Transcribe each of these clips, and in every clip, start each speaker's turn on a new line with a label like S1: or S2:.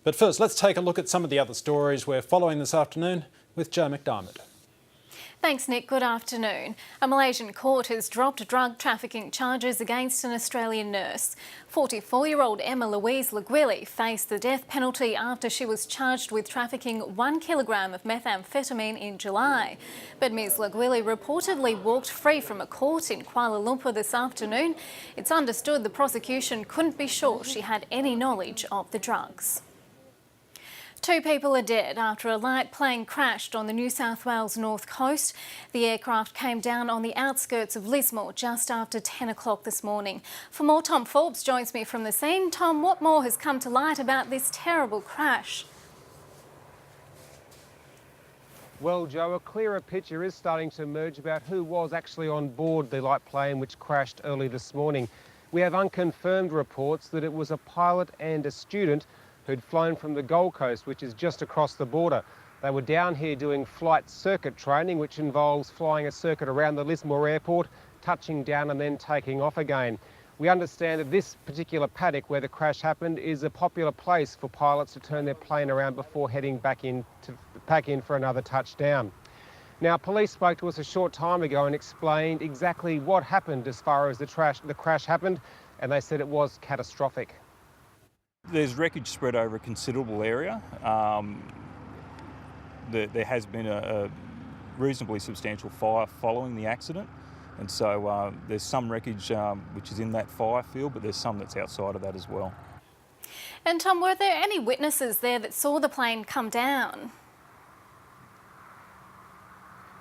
S1: But first, let's take a look at some of the other stories we're following this afternoon with Joe McDiarmid.
S2: Thanks, Nick. Good afternoon. A Malaysian court has dropped drug trafficking charges against an Australian nurse. 44-year-old Emma Louise Laguili faced the death penalty after she was charged with trafficking 1 kilogram of methamphetamine in July. But Ms Laguili reportedly walked free from a court in Kuala Lumpur this afternoon. It's understood the prosecution couldn't be sure she had any knowledge of the drugs. 2 people are dead after a light plane crashed on the New South Wales north coast. The aircraft came down on the outskirts of Lismore just after 10 o'clock this morning. For more, Tom Forbes joins me from the scene. Tom, what more has come to light about this terrible crash?
S3: Well, Joe, a clearer picture is starting to emerge about who was actually on board the light plane which crashed early this morning. We have unconfirmed reports that it was a pilot and a student who'd flown from the Gold Coast, which is just across the border. They were down here doing flight circuit training, which involves flying a circuit around the Lismore airport, touching down and then taking off again. We understand that this particular paddock where the crash happened is a popular place for pilots to turn their plane around before heading back in for another touchdown. Now, police spoke to us a short time ago and explained exactly what happened as far as the crash happened, and they said it was catastrophic.
S4: There's wreckage spread over a considerable area. There has been a reasonably substantial fire following the accident, and so there's some wreckage which is in that fire field, but there's some that's outside of that as well.
S2: And Tom, were there any witnesses there that saw the plane come down?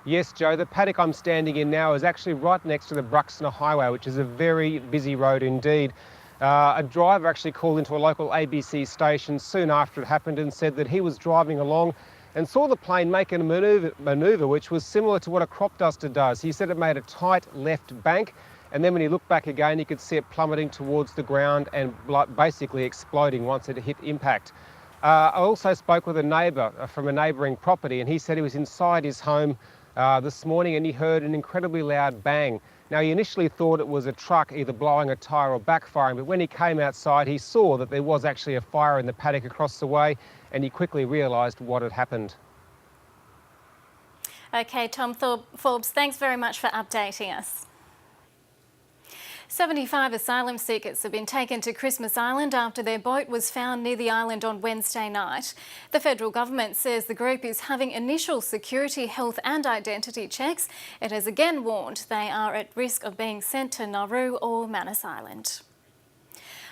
S3: Yes, Joe, the paddock I'm standing in now is actually right next to the Bruxner Highway, which is a very busy road indeed. A driver actually called into a local ABC station soon after it happened and said that he was driving along and saw the plane make a manoeuvre which was similar to what a crop duster does. He said it made a tight left bank, and then when he looked back again, he could see it plummeting towards the ground and basically exploding once it hit impact. I also spoke with a neighbour from a neighbouring property, and he said he was inside his home this morning and he heard an incredibly loud bang. Now, he initially thought it was a truck either blowing a tyre or backfiring, but when he came outside, he saw that there was actually a fire in the paddock across the way, and he quickly realised what had happened.
S2: OK, Tom Forbes, thanks very much for updating us. 75 asylum seekers have been taken to Christmas Island after their boat was found near the island on Wednesday night. The federal government says the group is having initial security, health and identity checks. It has again warned they are at risk of being sent to Nauru or Manus Island.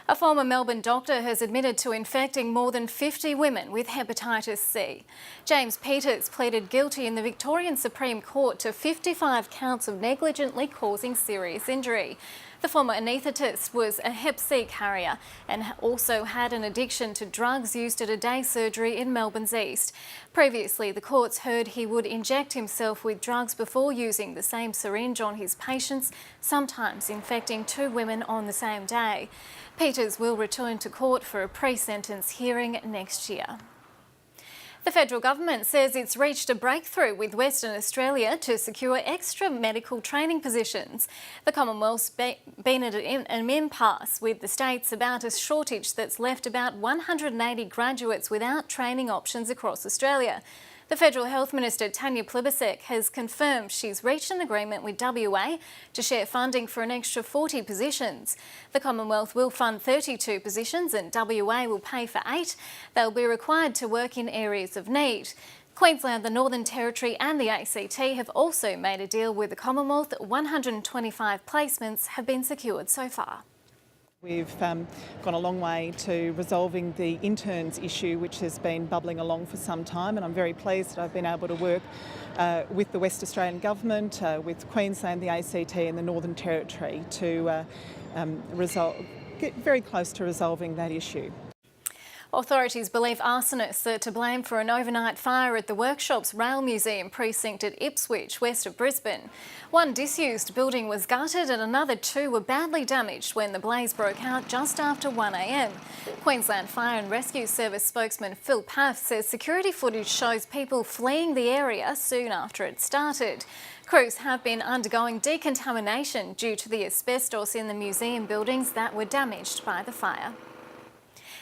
S2: A former Melbourne doctor has admitted to infecting more than 50 women with hepatitis C. James Peters pleaded guilty in the Victorian Supreme Court to 55 counts of negligently causing serious injury. The former anaesthetist was a Hep C carrier and also had an addiction to drugs used at a day surgery in Melbourne's east. Previously, the courts heard he would inject himself with drugs before using the same syringe on his patients, sometimes infecting 2 women on the same day. Peters will return to court for a pre-sentence hearing next year. The federal government says it's reached a breakthrough with Western Australia to secure extra medical training positions. The Commonwealth's been at an impasse with the states about a shortage that's left about 180 graduates without training options across Australia. The Federal Health Minister Tanya Plibersek has confirmed she's reached an agreement with WA to share funding for an extra 40 positions. The Commonwealth will fund 32 positions and WA will pay for 8. They'll be required to work in areas of need. Queensland, the Northern Territory and the ACT have also made a deal with the Commonwealth. 125 placements have been secured so far.
S5: We've gone a long way to resolving the interns issue, which has been bubbling along for some time, and I'm very pleased that I've been able to work with the West Australian Government, with Queensland, the ACT and the Northern Territory to get very close to resolving that issue.
S2: Authorities believe arsonists are to blame for an overnight fire at the Workshops Rail Museum precinct at Ipswich, west of Brisbane. One disused building was gutted and another 2 were badly damaged when the blaze broke out just after 1 a.m. Queensland Fire and Rescue Service spokesman Phil Paff says security footage shows people fleeing the area soon after it started. Crews have been undergoing decontamination due to the asbestos in the museum buildings that were damaged by the fire.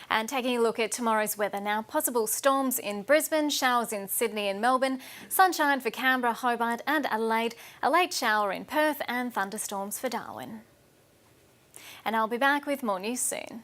S2: And taking a look at tomorrow's weather now, possible storms in Brisbane, showers in Sydney and Melbourne, sunshine for Canberra, Hobart and Adelaide, a late shower in Perth and thunderstorms for Darwin. And I'll be back with more news soon.